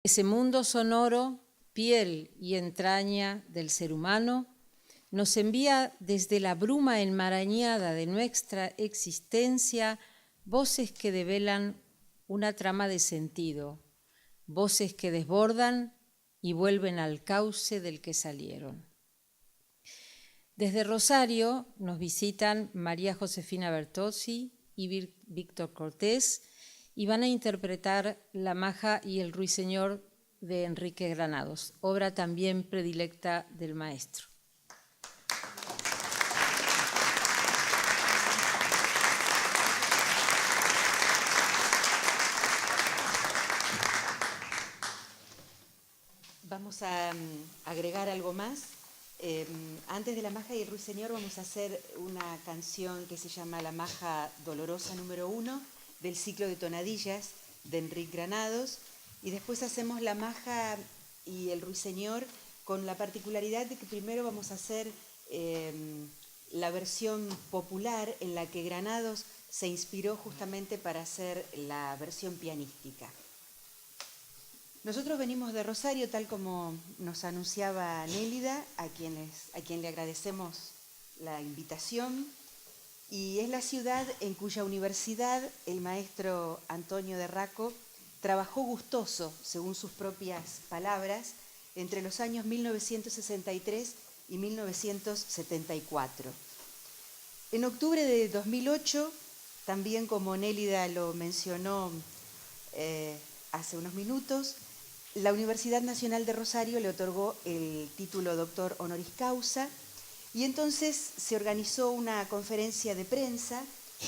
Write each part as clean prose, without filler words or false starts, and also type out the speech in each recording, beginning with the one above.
Ese mundo sonoro, piel y entraña del ser humano, nos envía desde la bruma enmarañada de nuestra existencia voces que develan una trama de sentido, voces que desbordan y vuelven al cauce del que salieron. Desde Rosario nos visitan María Josefina Bertozzi y Víctor Cortés y van a interpretar La Maja y el Ruiseñor de Enrique Granados, obra también predilecta del maestro. Vamos a agregar algo más. Antes de La Maja y el Ruiseñor vamos a hacer una canción que se llama La Maja Dolorosa número 1 del ciclo de tonadillas de Enrique Granados, y después hacemos La Maja y el Ruiseñor con la particularidad de que primero vamos a hacer la versión popular en la que Granados se inspiró justamente para hacer la versión pianística. Nosotros venimos de Rosario, tal como nos anunciaba Nélida, a quien le agradecemos la invitación, y es la ciudad en cuya universidad el maestro Antonio de Raco trabajó gustoso, según sus propias palabras, entre los años 1963 y 1974. En octubre de 2008, también como Nélida lo mencionó hace unos minutos, la Universidad Nacional de Rosario le otorgó el título doctor honoris causa, y entonces se organizó una conferencia de prensa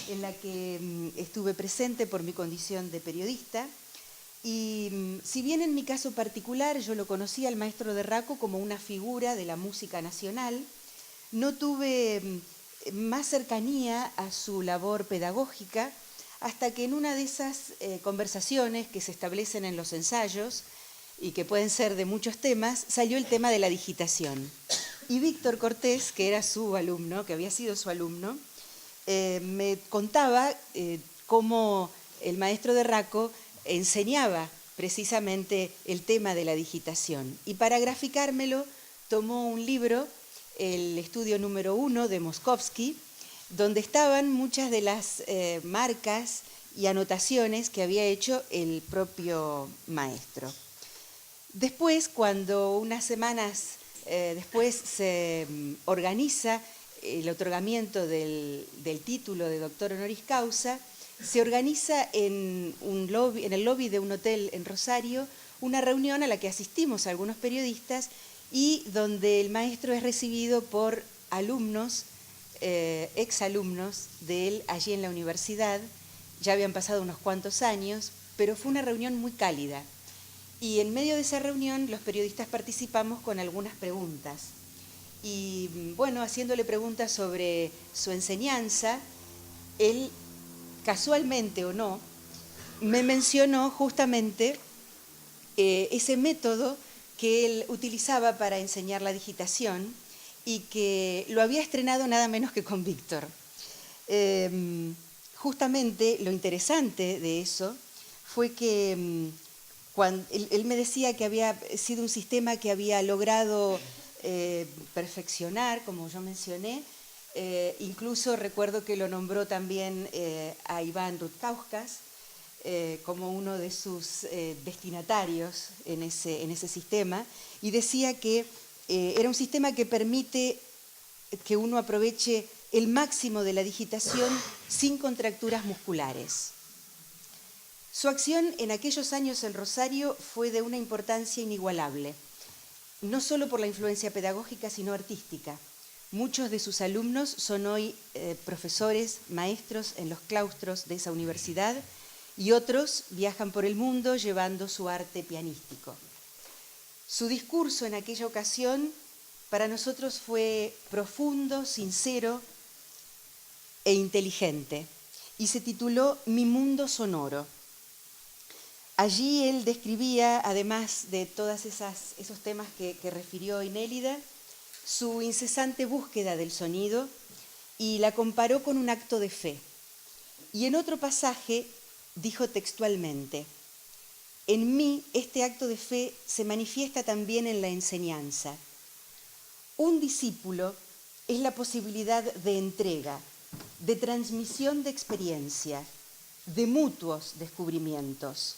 en la que estuve presente por mi condición de periodista. Y si bien en mi caso particular yo lo conocía al maestro de Raco como una figura de la música nacional, no tuve más cercanía a su labor pedagógica hasta que en una de esas conversaciones que se establecen en los ensayos y que pueden ser de muchos temas, salió el tema de la digitación. Y Víctor Cortés, que era su alumno, que había sido su alumno, me contaba cómo el maestro de Raco enseñaba precisamente el tema de la digitación. Y para graficármelo tomó un libro, el estudio número 1 de Moskovsky, donde estaban muchas de las marcas y anotaciones que había hecho el propio maestro. Después, cuando unas semanas después se organiza el otorgamiento del título de doctor honoris causa, se organiza en el lobby de un hotel en Rosario una reunión a la que asistimos algunos periodistas y donde el maestro es recibido por alumnos, exalumnos de él allí en la universidad. Ya habían pasado unos cuantos años, pero fue una reunión muy cálida. Y en medio de esa reunión los periodistas participamos con algunas preguntas. Y bueno, haciéndole preguntas sobre su enseñanza, él, casualmente o no, me mencionó justamente ese método que él utilizaba para enseñar la digitación y que lo había estrenado nada menos que con Víctor. Justamente lo interesante de eso fue que cuando él me decía que había sido un sistema que había logrado perfeccionar, como yo mencioné. Incluso recuerdo que lo nombró también a Iván Rutkauskas como uno de sus destinatarios en ese sistema, y decía que era un sistema que permite que uno aproveche el máximo de la digitación sin contracturas musculares. Su acción en aquellos años en Rosario fue de una importancia inigualable, no solo por la influencia pedagógica, sino artística. Muchos de sus alumnos son hoy profesores, maestros en los claustros de esa universidad, y otros viajan por el mundo llevando su arte pianístico. Su discurso en aquella ocasión para nosotros fue profundo, sincero e inteligente, y se tituló Mi mundo sonoro. Allí él describía, además de todos esos temas que refirió Nélida, su incesante búsqueda del sonido y la comparó con un acto de fe. Y en otro pasaje dijo textualmente: En mí este acto de fe se manifiesta también en la enseñanza. Un discípulo es la posibilidad de entrega, de transmisión de experiencia, de mutuos descubrimientos,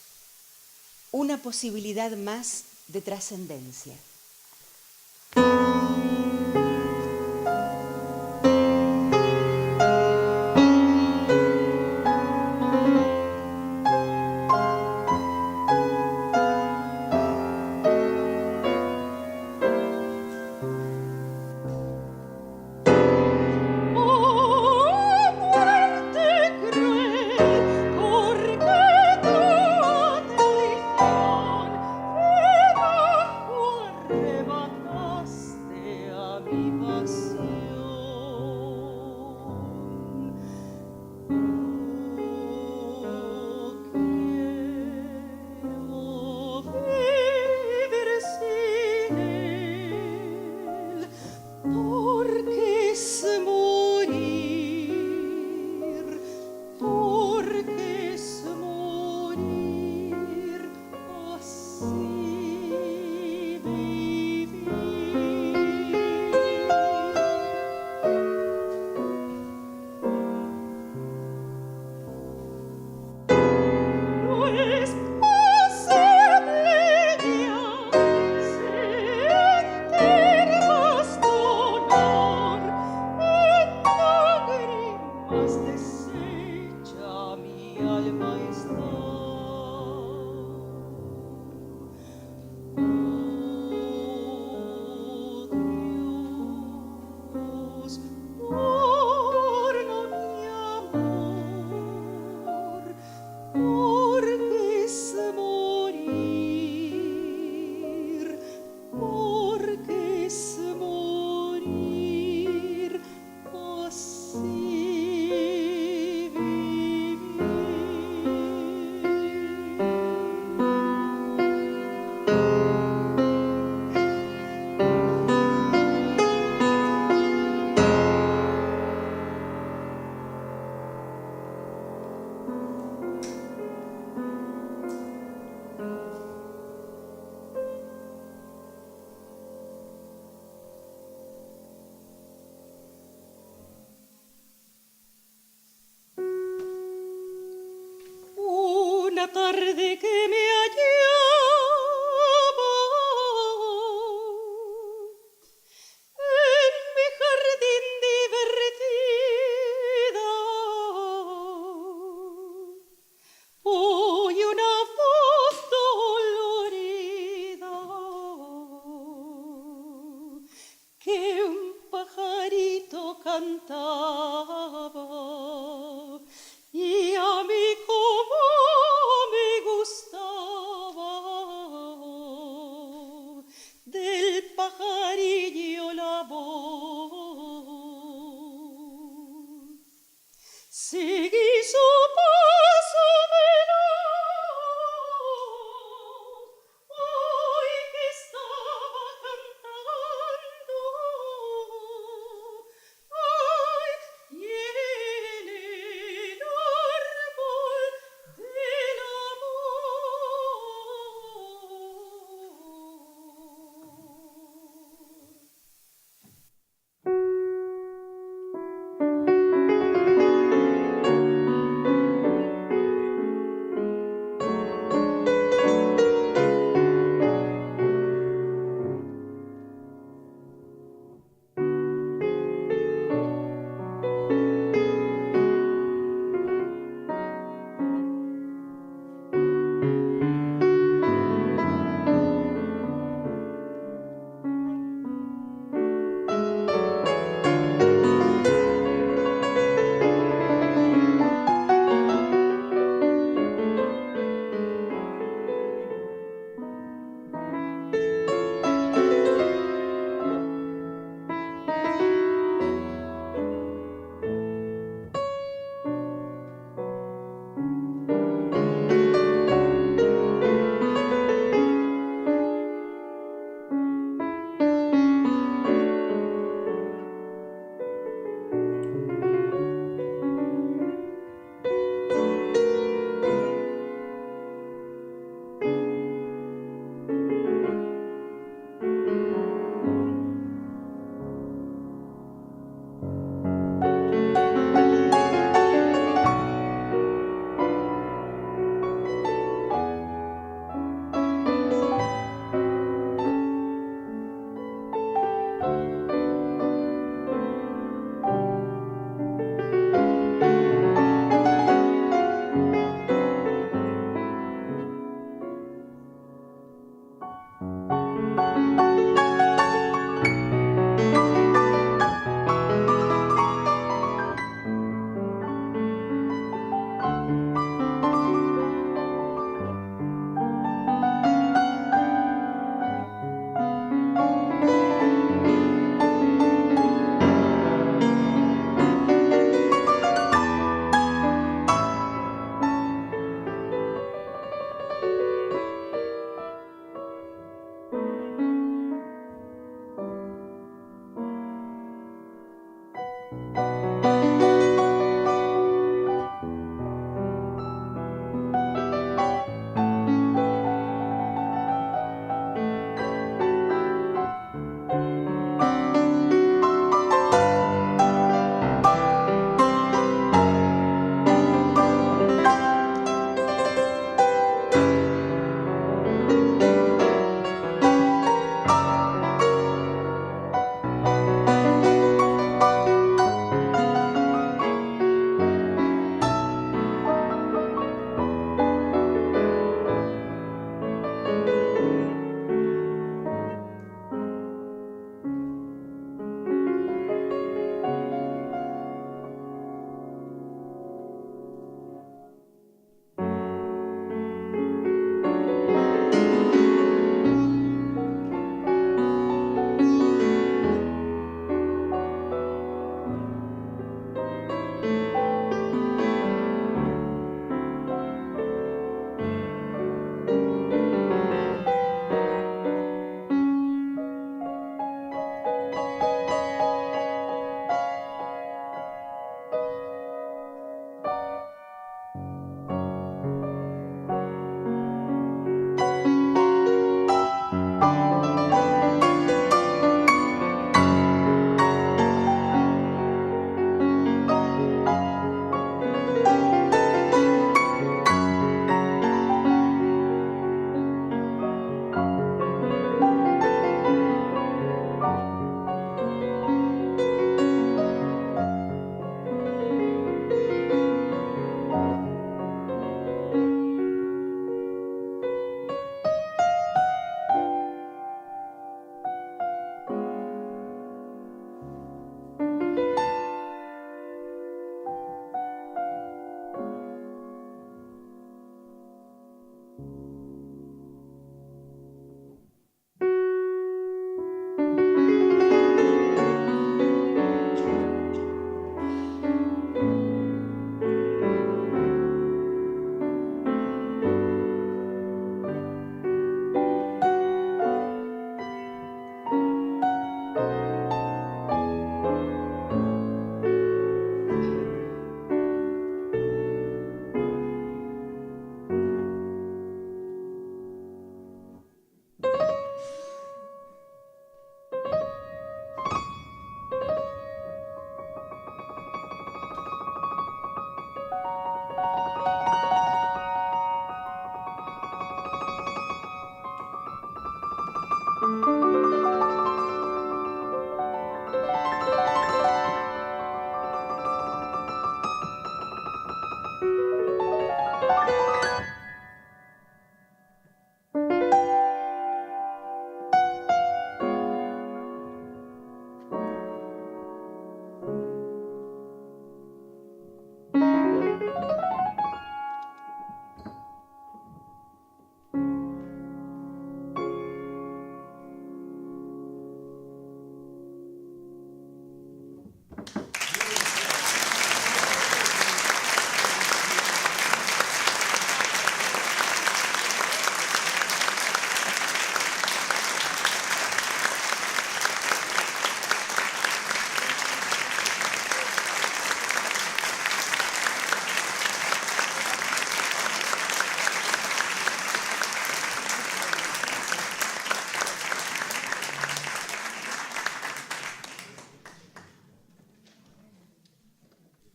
una posibilidad más de trascendencia. Tarde que me hallaba en mi jardín divertida, oí una voz dolorida que un pajarito cantaba y a mí como del pajarillo la voz. Seguí su paso veloz, hoy que estaba cantando, ay,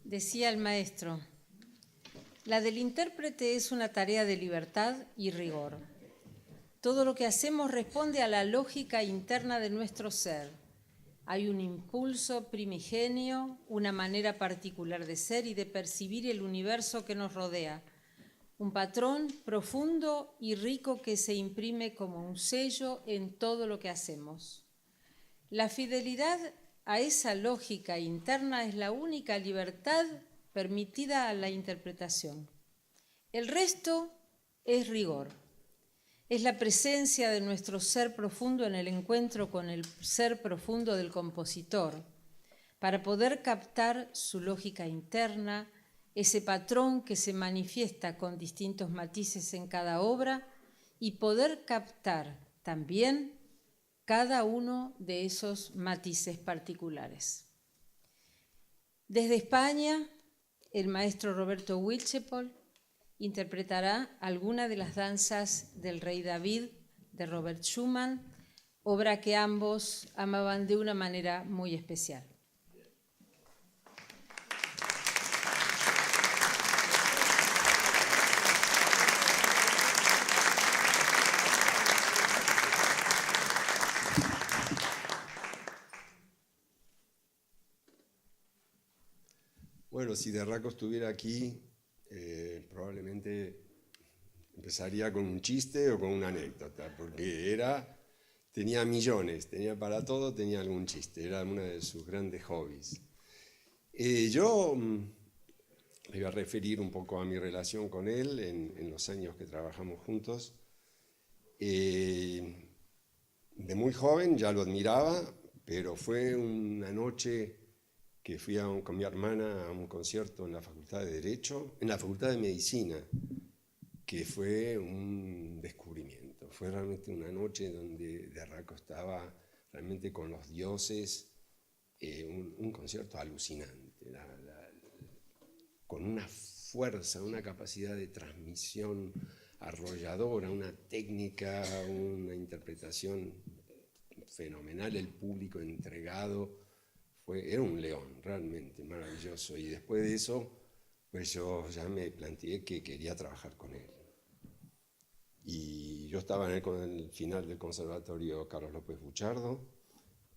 Decía el maestro, la del intérprete es una tarea de libertad y rigor. Todo lo que hacemos responde a la lógica interna de nuestro ser. Hay un impulso primigenio, una manera particular de ser y de percibir el universo que nos rodea. Un patrón profundo y rico que se imprime como un sello en todo lo que hacemos. La fidelidad a esa lógica interna es la única libertad permitida a la interpretación. El resto es rigor. Es la presencia de nuestro ser profundo en el encuentro con el ser profundo del compositor, para poder captar su lógica interna, ese patrón que se manifiesta con distintos matices en cada obra, y poder captar también cada uno de esos matices particulares. Desde España, el maestro Roberto Wilchepol interpretará alguna de las danzas del Rey David de Robert Schumann, obra que ambos amaban de una manera muy especial. Bueno, si de Raco estuviera aquí, probablemente empezaría con un chiste o con una anécdota, porque tenía millones, tenía para todo, tenía algún chiste, era uno de sus grandes hobbies. Yo me voy a referir un poco a mi relación con él en los años que trabajamos juntos. De muy joven ya lo admiraba, pero fue una noche que fui con mi hermana a un concierto en la Facultad de Derecho, en la Facultad de Medicina, que fue un descubrimiento. Fue realmente una noche donde de Raco estaba realmente con los dioses, un concierto alucinante, con una fuerza, una capacidad de transmisión arrolladora, una técnica, una interpretación fenomenal, el público entregado. Era un león, realmente maravilloso. Y después de eso, pues yo ya me planteé que quería trabajar con él. Y yo estaba en el final del Conservatorio Carlos López Buchardo,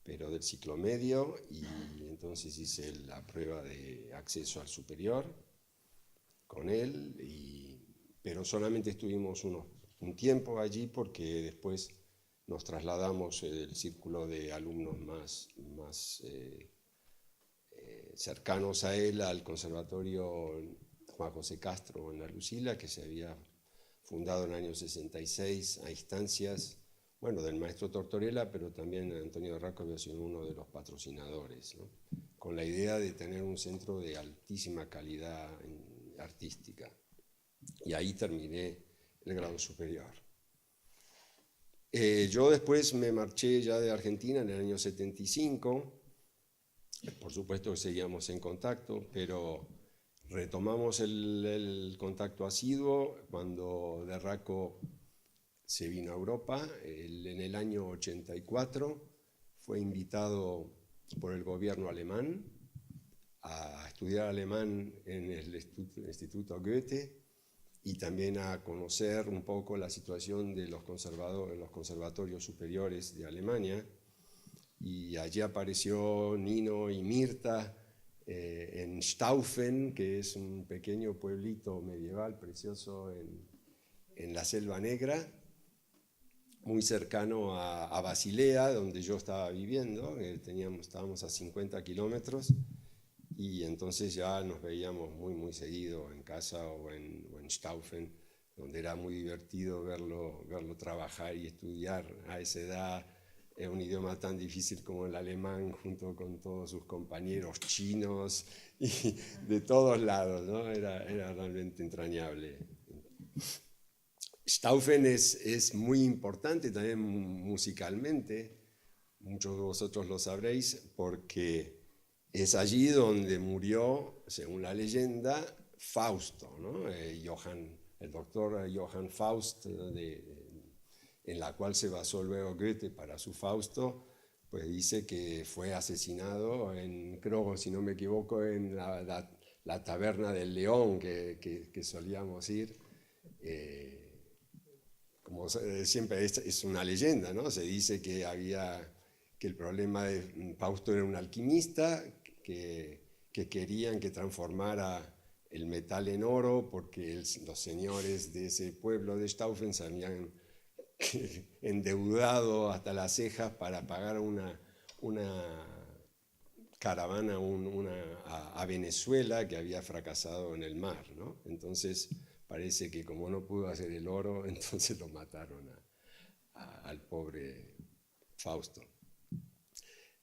pero del ciclo medio, y entonces hice la prueba de acceso al superior con él, pero solamente estuvimos un tiempo allí porque después nos trasladamos del círculo de alumnos más cercanos a él al Conservatorio Juan José Castro en La Lucila, que se había fundado en el año 66 a instancias, bueno, del maestro Tortorella, pero también Antonio de Raco había sido uno de los patrocinadores, ¿no? Con la idea de tener un centro de altísima calidad artística. Y ahí terminé el grado superior. Yo después me marché ya de Argentina en el año 75. Por supuesto que seguíamos en contacto, pero retomamos el contacto asiduo cuando de Raco se vino a Europa. En el año 84 fue invitado por el gobierno alemán a estudiar alemán en el Instituto Goethe y también a conocer un poco la situación de los conservatorios superiores de Alemania. Y allí apareció Nino y Mirta en Staufen, que es un pequeño pueblito medieval precioso en la Selva Negra, muy cercano a Basilea, donde yo estaba viviendo. Estábamos a 50 kilómetros y entonces ya nos veíamos muy seguido en casa o en Staufen, donde era muy divertido verlo trabajar y estudiar a esa edad. Es un idioma tan difícil como el alemán, junto con todos sus compañeros chinos y de todos lados, ¿no? Era realmente entrañable. Staufen es muy importante también musicalmente, muchos de vosotros lo sabréis, porque es allí donde murió, según la leyenda, Fausto, ¿no? El doctor Johann Faust, en la cual se basó luego Goethe para su Fausto, pues dice que fue asesinado creo, si no me equivoco, en la la taberna del León que solíamos ir. Como siempre es una leyenda, ¿no? Se dice que el problema de Fausto era un alquimista, que querían que transformara el metal en oro porque los señores de ese pueblo de Staufen se habían endeudado hasta las cejas para pagar una caravana a Venezuela que había fracasado en el mar, ¿no? Entonces parece que como no pudo hacer el oro, entonces lo mataron al pobre Fausto.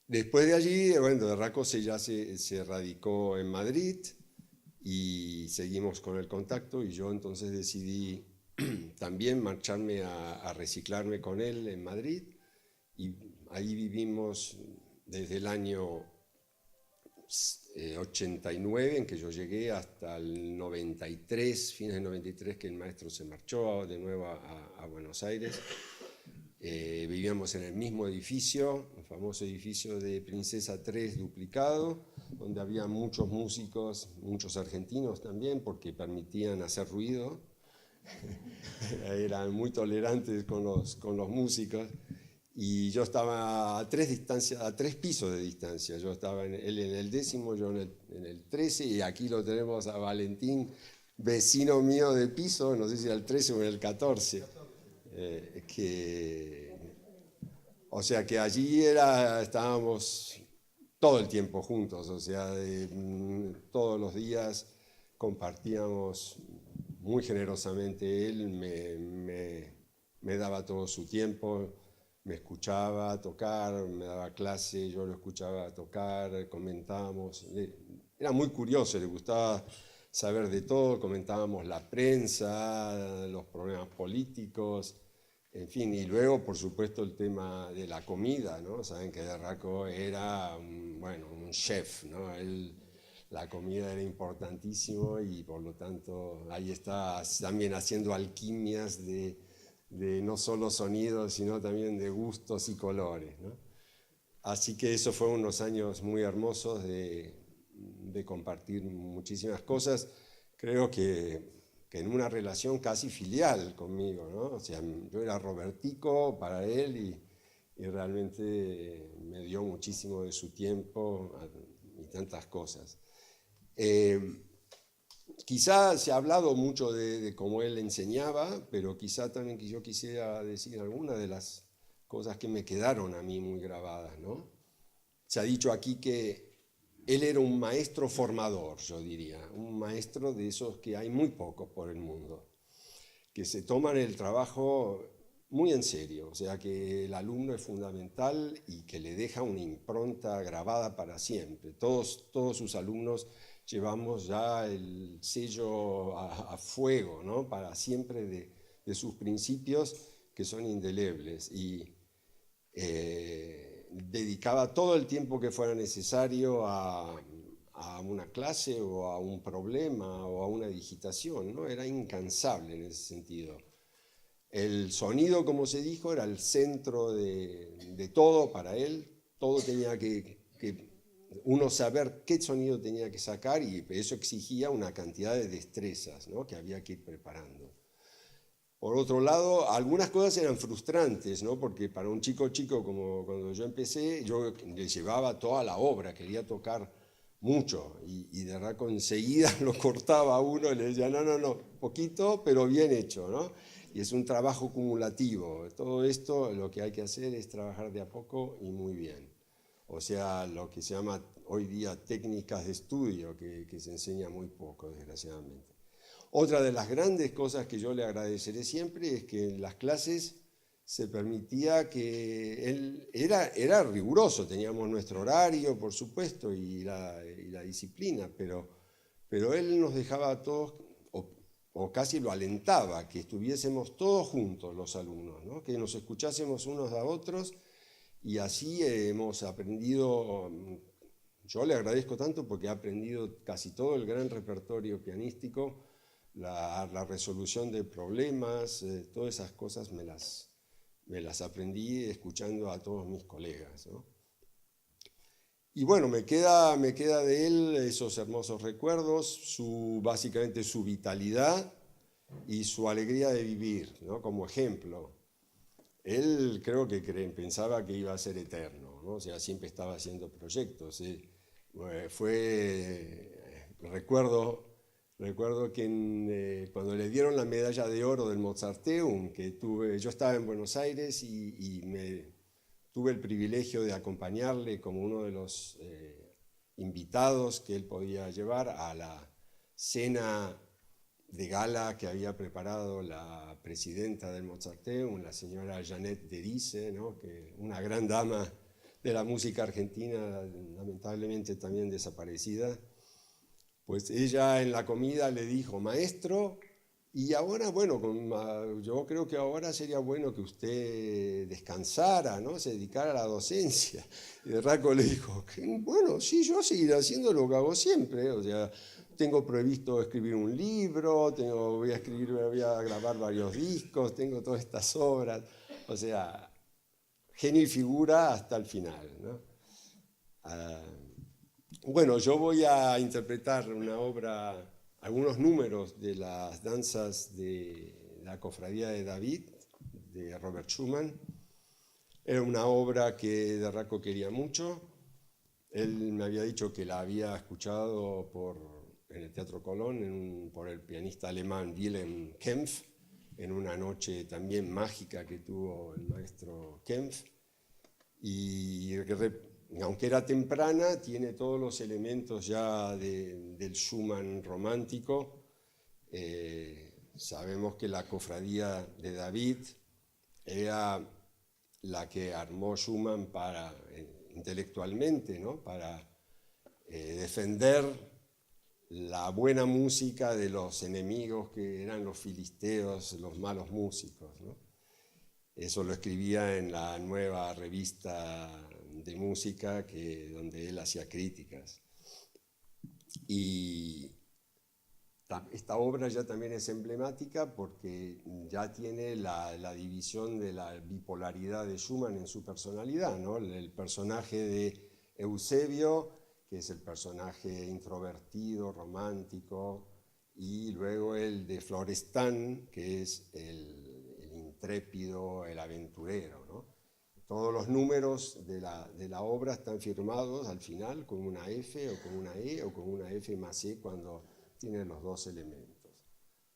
Después de allí, bueno, de Raco ya se radicó en Madrid y seguimos con el contacto, y yo entonces decidí también marcharme a reciclarme con él en Madrid, y ahí vivimos desde el año 89, en que yo llegué, hasta el 93, fines del 93, que el maestro se marchó de nuevo a Buenos Aires. Vivíamos en el mismo edificio, el famoso edificio de Princesa 3 duplicado, donde había muchos músicos, muchos argentinos también, porque permitían hacer ruido. Eran muy tolerantes con los músicos. Y yo estaba a tres pisos de distancia. Yo estaba él en el 10º, yo en el 13, y aquí lo tenemos a Valentín, vecino mío de piso, no sé si al 13 o en el 14. O sea que allí estábamos todo el tiempo juntos, o sea, todos los días compartíamos muy generosamente. Él me daba todo su tiempo, me escuchaba tocar, me daba clase, yo lo escuchaba tocar, comentábamos. Era muy curioso, le gustaba saber de todo, comentábamos la prensa, los problemas políticos, en fin, y luego, por supuesto, el tema de la comida, ¿no? Saben que de Raco era un chef, ¿no? La comida era importantísimo, y por lo tanto ahí está también haciendo alquimias de no solo sonidos, sino también de gustos y colores, ¿no? Así que eso fue unos años muy hermosos de compartir muchísimas cosas. Creo que en una relación casi filial conmigo, ¿no? O sea, yo era Robertico para él, y realmente me dio muchísimo de su tiempo y tantas cosas. Quizá se ha hablado mucho de cómo él enseñaba, pero quizá también yo quisiera decir algunas de las cosas que me quedaron a mí muy grabadas, ¿no? Se ha dicho aquí que él era un maestro formador, yo diría, un maestro de esos que hay muy pocos por el mundo, que se toman el trabajo muy en serio, o sea que el alumno es fundamental y que le deja una impronta grabada para siempre. Todos sus alumnos llevamos ya el sello a fuego, ¿no? Para siempre de sus principios, que son indelebles, y dedicaba todo el tiempo que fuera necesario a una clase o a un problema o a una digitación, ¿no? Era incansable en ese sentido. El sonido, como se dijo, era el centro de todo para él. Todo tenía que uno saber qué sonido tenía que sacar, y eso exigía una cantidad de destrezas, ¿no? Que había que ir preparando. Por otro lado, algunas cosas eran frustrantes, ¿no? Porque para un chico como cuando yo empecé, yo le llevaba toda la obra, quería tocar mucho, y de verdad enseguida lo cortaba a uno y le decía, no, poquito, pero bien hecho, ¿no? Y es un trabajo cumulativo. Todo esto lo que hay que hacer es trabajar de a poco y muy bien. O sea, lo que se llama hoy día técnicas de estudio, que se enseña muy poco, desgraciadamente. Otra de las grandes cosas que yo le agradeceré siempre es que en las clases se permitía que él era riguroso, teníamos nuestro horario, por supuesto, y la disciplina, pero él nos dejaba a todos, o casi lo alentaba, que estuviésemos todos juntos los alumnos, ¿no? Que nos escuchásemos unos a otros, y así hemos aprendido. Yo le agradezco tanto porque he aprendido casi todo el gran repertorio pianístico, la resolución de problemas, todas esas cosas me las aprendí escuchando a todos mis colegas, ¿no? Y bueno, me queda de él esos hermosos recuerdos, básicamente su vitalidad y su alegría de vivir, ¿no? Como ejemplo. Él creo que pensaba que iba a ser eterno, ¿no? O sea, siempre estaba haciendo proyectos. Recuerdo que cuando le dieron la medalla de oro del Mozarteum, yo estaba en Buenos Aires y tuve el privilegio de acompañarle como uno de los invitados que él podía llevar a la cena de gala que había preparado la presidenta del Mozarteum, la señora Jeanette Derice, ¿no? Una gran dama de la música argentina, lamentablemente también desaparecida. Pues ella en la comida le dijo, maestro, y ahora, bueno, yo creo que ahora sería bueno que usted descansara, ¿no? Se dedicara a la docencia. Y Raco le dijo, bueno, sí, yo seguiré haciendo lo que hago siempre, o sea, tengo previsto escribir un libro, voy a grabar varios discos, tengo todas estas obras, o sea, genio y figura hasta el final, ¿no? Bueno, yo voy a interpretar una obra, algunos números de las danzas de la Cofradía de David, de Robert Schumann. Era una obra que de Raco quería mucho. Él me había dicho que la había escuchado en el Teatro Colón por el pianista alemán Wilhelm Kempff, en una noche también mágica que tuvo el maestro Kempff. Y aunque era temprana, tiene todos los elementos ya del Schumann romántico. Sabemos que la Cofradía de David era la que armó Schumann intelectualmente, ¿no? Para defender la buena música de los enemigos que eran los filisteos, los malos músicos, ¿no? Eso lo escribía en la nueva revista de música donde él hacía críticas. Y esta obra ya también es emblemática porque ya tiene la división de la bipolaridad de Schumann en su personalidad, ¿no? El personaje de Eusebio, que es el personaje introvertido, romántico, y luego el de Florestan, que es el intrépido, el aventurero, ¿no? Todos los números de la obra están firmados al final con una F o con una E o con una F más E cuando tiene los dos elementos.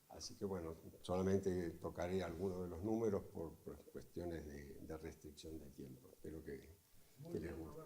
Así que bueno, solamente tocaré algunos de los números por cuestiones de restricción de tiempo. Espero que les guste.